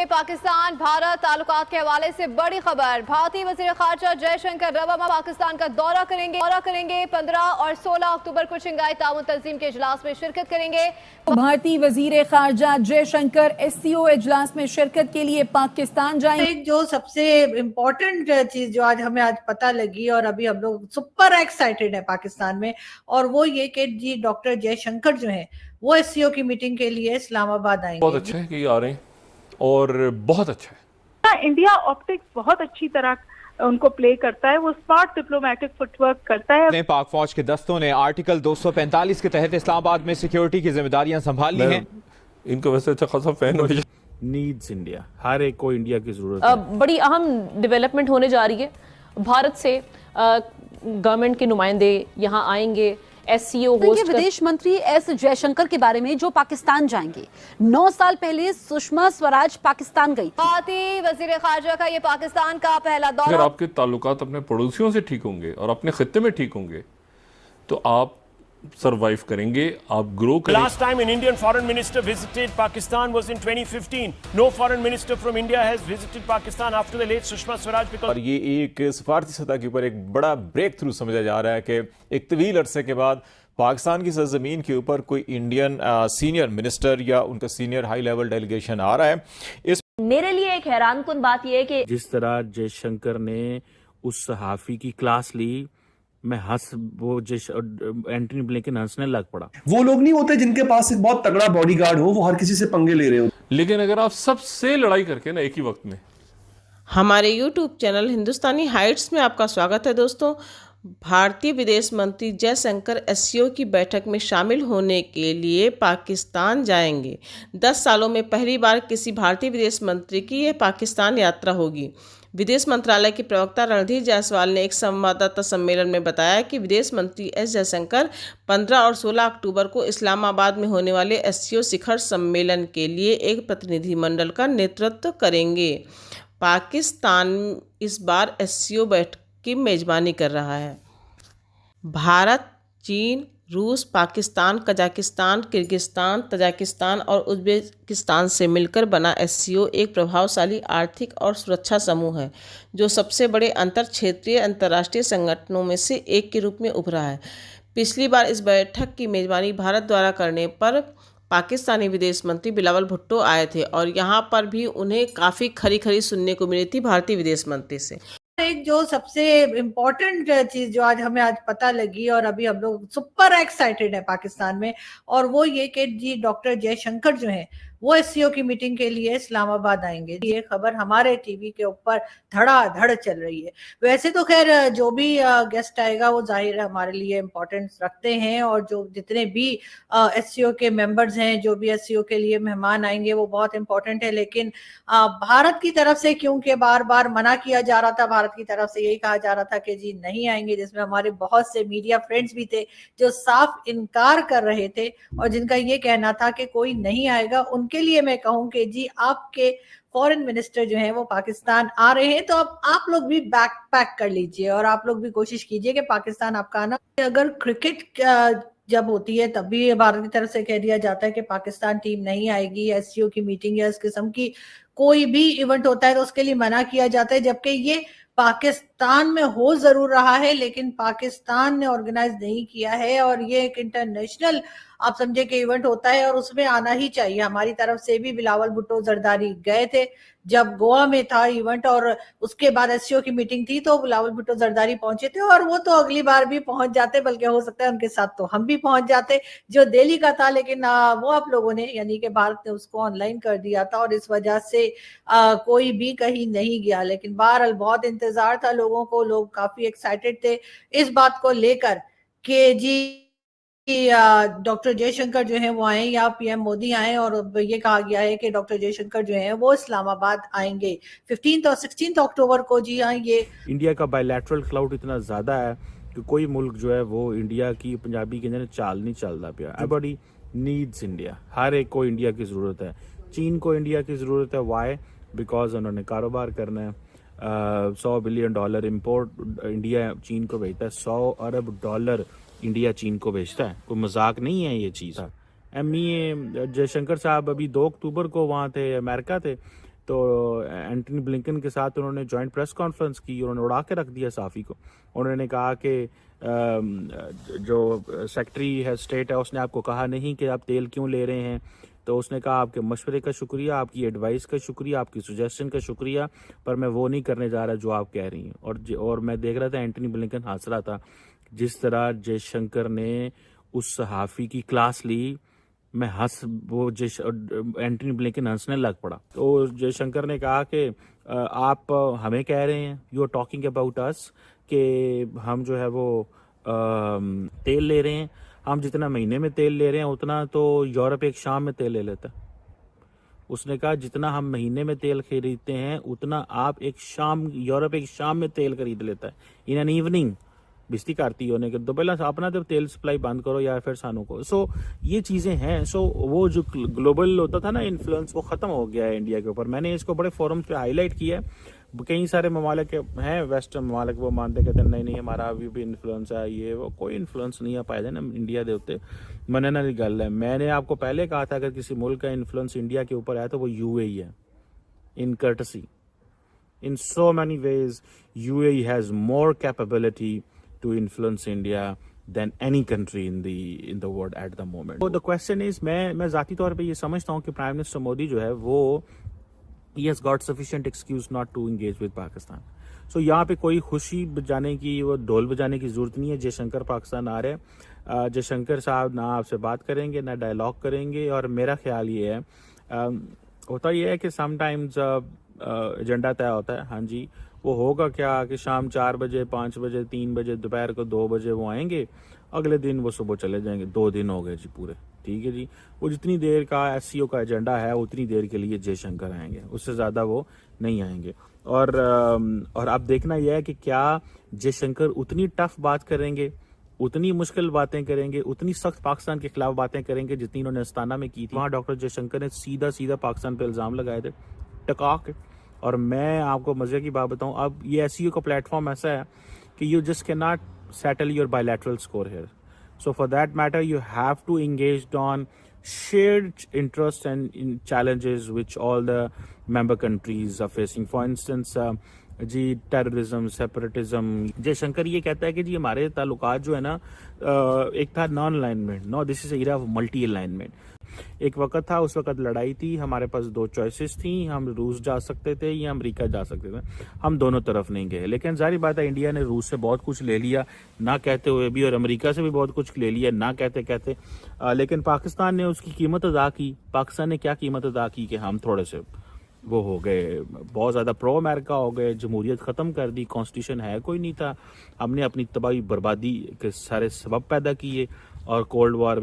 पाकिस्तान भारत ताल्लुकात के हवाले से बड़ी खबर। भारतीय वज़ीर ख़ारजा जयशंकर रवामा पाकिस्तान का दौरा करेंगे 15 और 16 अक्टूबर को शंघाई ताउन तंजीम के इजलास में शिरकत करेंगे। भारतीय वज़ीर ख़ारजा जयशंकर SCO इजलास में शिरकत के लिए पाकिस्तान जाएंगे। एक जो सबसे इम्पोर्टेंट चीज जो हमें आज पता लगी और अभी हम लोग सुपर एक्साइटेड है पाकिस्तान में, और वो ये कि जी डॉक्टर जयशंकर जो है वो SCO की मीटिंग के लिए इस्लामाबाद आएंगे। बहुत अच्छा है कि आ रहे हैं और बहुत अच्छा है। इंडिया ऑप्टिक्स बहुत अच्छी तरह उनको प्ले करता है, वो स्मार्ट डिप्लोमेटिक फुटवर्क करता है। पाक फौज के दस्तों ने आर्टिकल 245 के तहत इस्लामाबाद में सिक्योरिटी की जिम्मेदारियां संभाल ली हैं। इनका वैसे अच्छा खासा फैन हो। नीड्स इंडिया, हर एक को इंडिया की जरूरत है। बड़ी अहम डेवलपमेंट होने जा रही है। भारत से गवर्नमेंट के नुमाइंदे यहाँ आएंगे। SCO होस्ट विदेश मंत्री S जयशंकर के बारे में जो पाकिस्तान जाएंगे। 9 साल पहले सुषमा स्वराज पाकिस्तान गई। भारतीय वज़ीर ख़ारजा का ये पाकिस्तान का पहला दौरा। अगर आपके ताल्लुकात अपने पड़ोसियों से ठीक होंगे और अपने खित्ते में ठीक होंगे तो आप सरवाइव करेंगे, आप ग्रो करेंगे। Last time an Indian foreign minister visited Pakistan was in 2015. No foreign minister from India has visited Pakistan after the late Sushma Swaraj because और ये एक सफारती सतह के ऊपर एक बड़ा ब्रेक थ्रू समझा जा रहा है कि एक तवील अरसे के बाद पाकिस्तान की सरजमीन के ऊपर कोई इंडियन सीनियर मिनिस्टर या उनका सीनियर हाई लेवल डेलीगेशन आ रहा है। इस मेरे लिए एक हैरानकुन बात यह है कि जिस तरह जयशंकर ने उस सहाफी की क्लास ली, मैं वो एंटनी ब्लिंकन हंसने लग पड़ा। वो लोग नहीं होते जिनके पास एक बहुत तगड़ा बॉडीगार्ड हो, वो हर किसी से पंगे ले रहे हो। लेकिन अगर आप सबसे लड़ाई करके ना एक ही वक्त में। हमारे YouTube चैनल हिंदुस्तानी हाइट्स में आपका स्वागत है दोस्तों। भारतीय विदेश मंत्री जयशंकर SCO की बैठक में शामिल होने के लिए पाकिस्तान जाएंगे। 10 सालों में पहली बार किसी भारतीय विदेश मंत्री की यह पाकिस्तान यात्रा होगी। विदेश मंत्रालय के प्रवक्ता रणधीर जायसवाल ने एक संवाददाता सम्मेलन में बताया कि विदेश मंत्री S जयशंकर 15 और 16 अक्टूबर को इस्लामाबाद में होने वाले SCO शिखर सम्मेलन के लिए एक प्रतिनिधिमंडल का नेतृत्व करेंगे। पाकिस्तान इस बार SCO बैठक की मेजबानी कर रहा है। भारत, चीन, रूस, पाकिस्तान, कजाकिस्तान, किर्गिस्तान, तजाकिस्तान और उज़्बेकिस्तान से मिलकर बना SCO एक प्रभावशाली आर्थिक और सुरक्षा समूह है जो सबसे बड़े अंतर क्षेत्रीय अंतर्राष्ट्रीय संगठनों में से एक के रूप में उभरा है। पिछली बार इस बैठक की मेजबानी भारत द्वारा करने पर पाकिस्तानी विदेश मंत्री बिलावल भुट्टो आए थे और यहाँ पर भी उन्हें काफ़ी खरी सुनने को मिली थी भारतीय विदेश मंत्री से। एक जो सबसे इम्पोर्टेंट चीज जो हमें आज पता लगी और अभी हम लोग सुपर एक्साइटेड है पाकिस्तान में, और वो ये कि जी डॉक्टर जयशंकर जो है वो SCO की मीटिंग के लिए इस्लामाबाद आएंगे। ये खबर हमारे टीवी के ऊपर धड़ाधड़ चल रही है। वैसे तो खैर जो भी गेस्ट आएगा वो जाहिर है हमारे लिए इम्पोर्टेंस रखते हैं, और जो जितने भी SCO के मेंबर्स हैं, जो भी SCO के लिए मेहमान आएंगे वो बहुत इम्पोर्टेंट है। लेकिन भारत की तरफ से क्योंकि बार बार मना किया जा रहा था, भारत की तरफ से यही कहा जा रहा था कि जी नहीं आएंगे, जिसमें हमारे बहुत से मीडिया फ्रेंड्स भी थे जो साफ इनकार कर रहे थे और जिनका ये कहना था कि कोई नहीं आएगा। उनके लिए मैं कहूं कि जी आपके फॉरेन मिनिस्टर जो हैं वो पाकिस्तान आ रहे हैं, तो अब आप लोग भी बैक पैक कर लीजिए और आप लोग भी कोशिश कीजिए कि पाकिस्तान आपका आना। अगर क्रिकेट जब होती है तब भी भारत की तरफ से कह दिया जाता है कि पाकिस्तान टीम नहीं आएगी, SCO की मीटिंग या इस किस्म की कोई भी इवेंट होता है तो उसके लिए मना किया जाता है, जबकि ये पाकिस्तान में हो जरूर रहा है लेकिन पाकिस्तान ने ऑर्गेनाइज नहीं किया है, और ये एक इंटरनेशनल आप समझे कि इवेंट होता है और उसमें आना ही चाहिए। हमारी तरफ से भी बिलावल भुट्टो जरदारी गए थे जब गोवा में था इवेंट, और उसके बाद SCO की मीटिंग थी तो बिलावल भुट्टो जरदारी पहुंचे थे, और वो तो अगली बार भी पहुंच जाते, बल्कि हो सकता है उनके साथ तो हम भी पहुंच जाते जो दिल्ली का था। लेकिन वो आप लोगों ने यानी कि भारत ने उसको ऑनलाइन कर दिया था और इस वजह से कोई भी कहीं नहीं गया। लेकिन बहरहाल बहुत इंतजार था लोगों को, लोग काफी एक्साइटेड थे इस बात को लेकर कि जी डॉक्टर जयशंकर जो है वो आए या PM मोदी आए, और ये कहा गया है कि डॉक्टर जयशंकर जो है वो इस्लामाबाद आएंगे 15 और 16 अक्टूबर को। जी हाँ, ये इंडिया का बायलैटरल क्लाउड इतना ज्यादा है कि कोई मुल्क जो है वो इंडिया की पंजाबी के अंदर चाल नहीं चलता पिया। एवरीबॉडी नीड्स इंडिया, हर एक को इंडिया की जरूरत है। चीन को इंडिया की जरूरत है। वाई? बिकॉज उन्होंने कारोबार करना है। $100 बिलियन इम्पोर्ट इंडिया चीन को भेजता है। $100 अरब इंडिया चीन को भेजता है। कोई मजाक नहीं है ये चीज़। MEA जयशंकर साहब अभी 2 अक्टूबर को वहाँ थे, अमेरिका थे। तो एंटनी ब्लिंकन के साथ उन्होंने जॉइंट प्रेस कॉन्फ्रेंस की, उन्होंने उड़ा के रख दिया साफ़ी को। उन्होंने कहा कि जो सेक्रेटरी है स्टेट है उसने आपको कहा नहीं कि आप तेल क्यों ले रहे हैं, तो उसने कहा आपके मशवरे का शुक्रिया, आपकी एडवाइस का शुक्रिया, आपकी सजेशन का शुक्रिया, पर मैं वो नहीं करने जा रहा जो आप कह रही हैं। और मैं देख रहा था एंटनी ब्लिंकन हंस रहा था जिस तरह जयशंकर ने उस सहाफ़ी की क्लास ली। मैं वो एंटनी ब्लिंकन हंसने लग पड़ा। तो जयशंकर ने कहा कि आप हमें कह रहे हैं, you are talking about us, कि हम जो है वो तेल ले रहे हैं। हम जितना महीने में तेल ले रहे हैं उतना तो यूरोप एक शाम में तेल ले लेता है। उसने कहा जितना हम महीने में तेल खरीदते हैं उतना आप यूरोप एक शाम में तेल खरीद लेता है, इन एन इवनिंग। बिस्ती करती होने के तो पहले अपना तो तेल सप्लाई बंद करो या फिर सानों को। सो ये चीज़ें हैं। सो वो जो ग्लोबल होता था ना इन्फ्लुएंस, वो ख़त्म हो गया है इंडिया के ऊपर। मैंने इसको बड़े फोरम्स पे हाईलाइट किया है। कई सारे ममालिक हैं, वेस्टर्न ममालिक, वो मानते कहते हैं नहीं हमारा अभी भी इन्फ्लुएंस है, ये वो कोई इन्फ्लुएंस नहीं आ पाए ना इंडिया के उत्ते। मनने वाली गल है। मैंने आपको पहले कहा था अगर किसी मुल्क का इन्फ्लुएंस इंडिया के ऊपर है तो वो UAE है, इन courtesy. In so many ways, UAE has more capability to influence India than any country in the world at the moment. So the question is, मैं जाती तौर पे ये समझता हूँ कि प्राइम मिनिस्टर मोदी जो है वो he has got sufficient excuse not to engage with Pakistan. So यहाँ पे कोई खुशी बजाने की, वो ढोल बजाने की जरूरत नहीं है। जयशंकर पाकिस्तान आ रहे हैं। जयशंकर साहब ना आपसे बात करेंगे ना डायलॉग करेंगे। और मेरा ख्याल ये है, होता ये है कि समटाइम्स एजेंडा तय होता है। हाँ जी, वो होगा क्या कि शाम 4 बजे, 5 बजे, 3 बजे, दोपहर को 2 बजे वो आएंगे, अगले दिन वो सुबह चले जाएंगे। 2 दिन हो गए जी पूरे, ठीक है जी। वो जितनी देर का SCO का एजेंडा है उतनी देर के लिए जयशंकर आएंगे, उससे ज़्यादा वो नहीं आएंगे। और अब देखना यह है कि क्या जयशंकर उतनी टफ बात करेंगे, उतनी मुश्किल बातें करेंगे, उतनी सख्त पाकिस्तान के खिलाफ बातें करेंगे जितनी उन्होंने अस्ताना में की थी। वहाँ डॉक्टर जयशंकर ने सीधा पाकिस्तान पर इल्ज़ाम लगाए थे टका के। और मैं आपको मजे की बात बताऊं, अब ये SCO का प्लेटफॉर्म ऐसा है कि you just can not settle your bilateral score here. So for that matter you have to engage on shared interests and in challenges which all the member countries are facing. For instance, जी terrorism, separatism. Jaishankar ये कहता है कि जी हमारे ताल्लुकात जो है ना, एक था non alignment, no this is era of multi alignment. एक वक्त था, उस वक्त लड़ाई थी, हमारे पास 2 चॉइसेस थी, हम रूस जा सकते थे या अमेरिका जा सकते थे। हम दोनों तरफ नहीं गए। लेकिन जाहिर बात है इंडिया ने रूस से बहुत कुछ ले लिया ना कहते हुए भी, और अमेरिका से भी बहुत कुछ ले लिया ना कहते। लेकिन पाकिस्तान ने उसकी कीमत अदा की। पाकिस्तान ने क्या कीमत अदा की कि हम थोड़े से वो हो गए, बहुत ज़्यादा प्रो अमेरिका हो गए, जमहूरियत ख़त्म कर दी, कॉन्स्टिट्यूशन है कोई नहीं था, हमने अपनी तबाही बर्बादी के सारे सबब पैदा किए और कोल्ड वॉर में